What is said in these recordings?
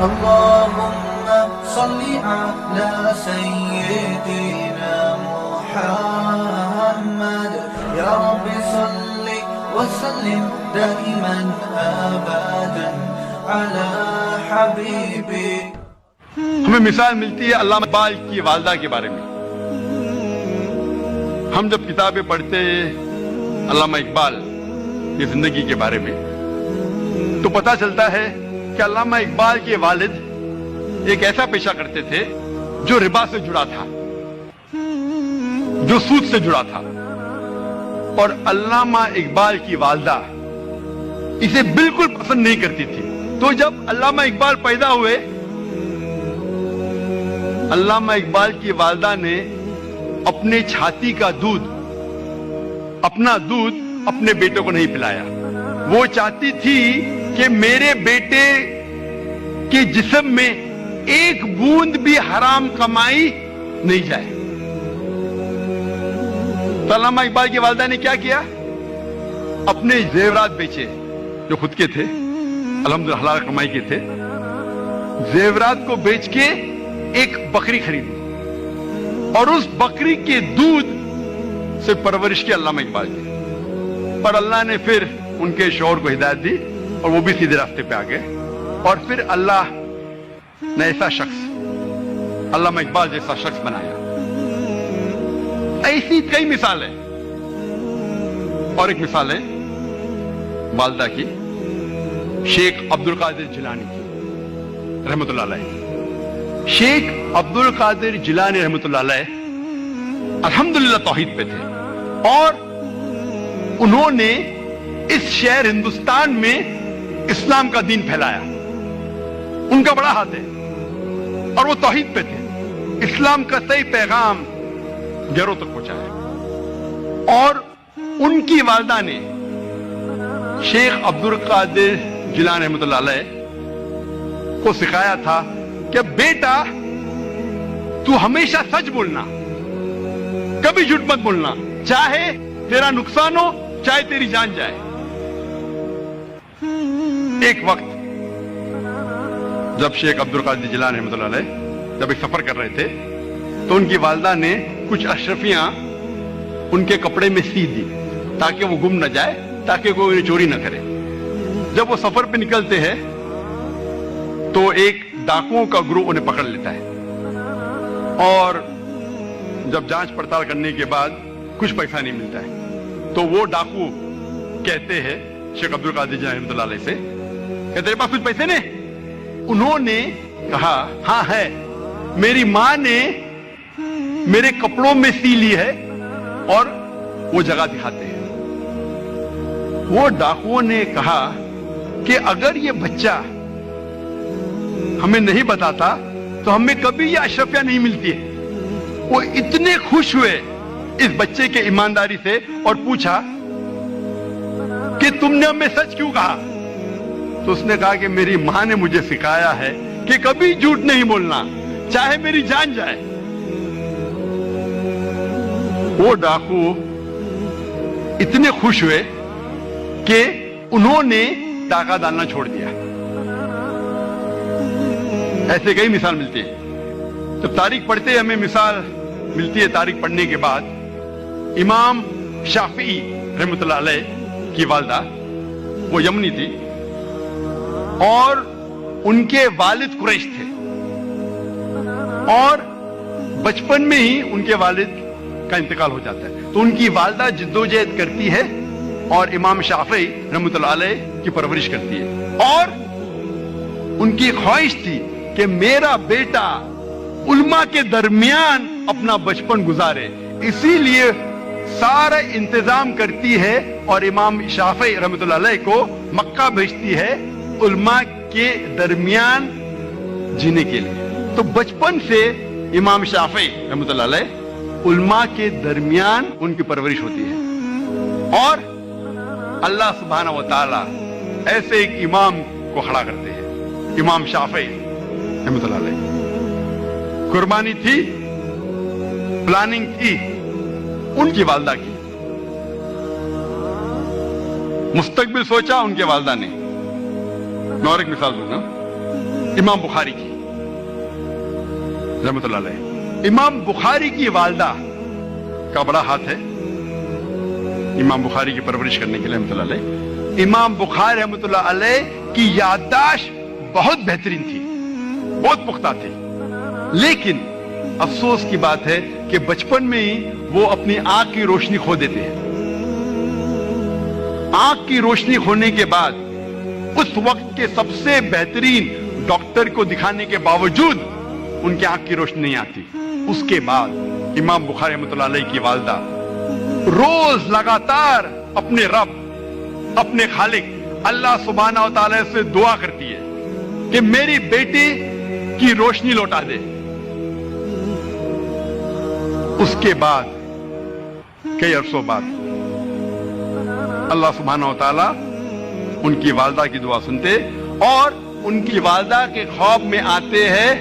اللهم صل على سيدنا محمد يا رب صل وسلم دائما ابدا على حبيبك. ہمیں مثال ملتی ہے علامہ اقبال کی والدہ کے بارے میں. ہم جب کتابیں پڑھتے ہیں علامہ اقبال کی زندگی کے بارے میں تو پتہ چلتا ہے کہ علامہ اقبال کے والد ایک ایسا پیشہ کرتے تھے جو ربا سے جڑا تھا، جو سود سے جڑا تھا، اور علامہ اقبال کی والدہ اسے بالکل پسند نہیں کرتی تھی. تو جب علامہ اقبال پیدا ہوئے، علامہ اقبال کی والدہ نے اپنے چھاتی کا دودھ، اپنا دودھ اپنے بیٹے کو نہیں پلایا. وہ چاہتی تھی کہ میرے بیٹے کے جسم میں ایک بوند بھی حرام کمائی نہیں جائے. تو علامہ اقبال کی والدہ نے کیا کیا؟ اپنے زیورات بیچے جو خود کے تھے، الحمدللہ حلال کمائی کے تھے. زیورات کو بیچ کے ایک بکری خریدی اور اس بکری کے دودھ سے پرورش کی علامہ اقبال کی. پر اللہ نے پھر ان کے شوہر کو ہدایت دی اور وہ بھی سیدھے راستے پہ آ گئے. اور پھر اللہ نے ایسا شخص، علامہ اقبال جیسا شخص بنایا. ایسی کئی مثال ہیں. اور ایک مثال ہے والدہ کی، شیخ عبد القادر جیلانی کی رحمۃ اللہ علیہ. شیخ عبد القادر جیلانی رحمۃ اللہ علیہ الحمدللہ توحید پہ تھے، اور انہوں نے اس شہر ہندوستان میں اسلام کا دین پھیلایا. ان کا بڑا ہاتھ ہے اور وہ توحید پہ تھے. اسلام کا صحیح پیغام گھروں تک پہنچایا. اور ان کی والدہ نے شیخ عبد القادر جیلانی رحمۃ اللہ علیہ کو سکھایا تھا کہ بیٹا تو ہمیشہ سچ بولنا، کبھی جھوٹ مت بولنا، چاہے تیرا نقصان ہو چاہے تیری جان جائے. ایک وقت جب شیخ عبد القادر جیلانی رحمۃ اللہ علیہ جب ایک سفر کر رہے تھے تو ان کی والدہ نے کچھ اشرفیاں ان کے کپڑے میں سی دی تاکہ وہ گم نہ جائے، تاکہ کوئی انہیں چوری نہ کرے. جب وہ سفر پہ نکلتے ہیں تو ایک ڈاکوؤں کا گروہ انہیں پکڑ لیتا ہے، اور جب جانچ پڑتال کرنے کے بعد کچھ پیسہ نہیں ملتا ہے تو وہ ڈاکو کہتے ہیں شیخ عبد القادر جیلانی رحمۃ اللہ علیہ سے کہ تیرے پاس کچھ پیسے نے؟ انہوں نے کہا ہاں ہے، میری ماں نے میرے کپڑوں میں سی لی ہے، اور وہ جگہ دکھاتے ہیں. وہ ڈاکوؤں نے کہا کہ اگر یہ بچہ ہمیں نہیں بتاتا تو ہمیں کبھی یہ اشرفیاں نہیں ملتی ہے. وہ اتنے خوش ہوئے اس بچے کے ایمانداری سے اور پوچھا کہ تم نے ہمیں سچ کیوں کہا؟ تو اس نے کہا کہ میری ماں نے مجھے سکھایا ہے کہ کبھی جھوٹ نہیں بولنا، چاہے میری جان جائے. وہ ڈاکو اتنے خوش ہوئے کہ انہوں نے ڈاکہ ڈالنا چھوڑ دیا. ایسے کئی مثال ملتی ہے. جب تاریخ پڑھتے ہمیں مثال ملتی ہے. تاریخ پڑھنے کے بعد امام شافعی رحمۃ اللہ علیہ کی والدہ وہ یمنی تھی، اور ان کے والد قریش تھے، اور بچپن میں ہی ان کے والد کا انتقال ہو جاتا ہے. تو ان کی والدہ جدوجہد کرتی ہے اور امام شافعی رحمۃ اللہ علیہ کی پرورش کرتی ہے. اور ان کی خواہش تھی کہ میرا بیٹا علماء کے درمیان اپنا بچپن گزارے، اسی لیے سارا انتظام کرتی ہے اور امام شافعی رحمۃ اللہ علیہ کو مکہ بھیجتی ہے علماء کے درمیان جینے کے لیے. تو بچپن سے امام شافعی رحمۃ اللہ علیہ علماء کے درمیان ان کی پرورش ہوتی ہے. اور اللہ سبحانہ و تعالی ایسے ایک امام کو کھڑا کرتے ہیں، امام شافعی رحمۃ اللہ علیہ. قربانی تھی، پلاننگ تھی ان کی والدہ کی، مستقبل سوچا ان کے والدہ نے. میں اور ایک مثال دوں گا. امام بخاری کی رحمۃ اللہ علیہ. امام بخاری کی والدہ کا بڑا ہاتھ ہے امام بخاری کی پرورش کرنے کے لیے رحمۃ اللہ علیہ. امام بخاری رحمۃ اللہ علیہ کی یادداشت بہت بہترین تھی, بہت پختہ تھی, لیکن افسوس کی بات ہے کہ بچپن میں ہی وہ اپنی آنکھ کی روشنی کھو دیتے ہیں. آنکھ کی روشنی کھونے کے بعد اس وقت کے سب سے بہترین ڈاکٹر کو دکھانے کے باوجود ان کی آنکھ کی روشنی نہیں آتی. اس کے بعد امام بخاری رحمۃ اللہ علیہ کی والدہ روز لگاتار اپنے رب, اپنے خالق اللہ سبحانہ و تعالی سے دعا کرتی ہے کہ میری بیٹی کی روشنی لوٹا دے. اس کے بعد کئی عرصوں بعد اللہ سبحانہ و تعالی ان کی والدہ کی دعا سنتے اور ان کی والدہ کے خواب میں آتے ہیں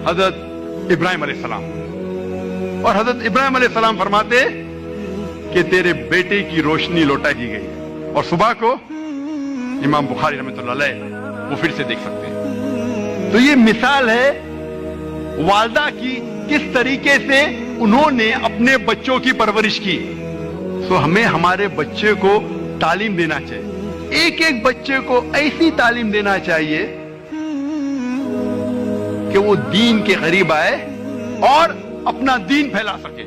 حضرت ابراہیم علیہ السلام, اور حضرت ابراہیم علیہ السلام فرماتے کہ تیرے بیٹے کی روشنی لوٹا دی گئی. اور صبح کو امام بخاری رحمۃ اللہ علیہ وہ پھر سے دیکھ سکتے ہیں. تو یہ مثال ہے والدہ کی, کس طریقے سے انہوں نے اپنے بچوں کی پرورش کی. تو ہمیں ہمارے بچے کو تعلیم دینا چاہیے, ایک ایک بچے کو ایسی تعلیم دینا چاہیے کہ وہ دین کے قریب آئے اور اپنا دین پھیلا سکے,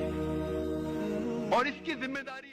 اور اس کی ذمہ داری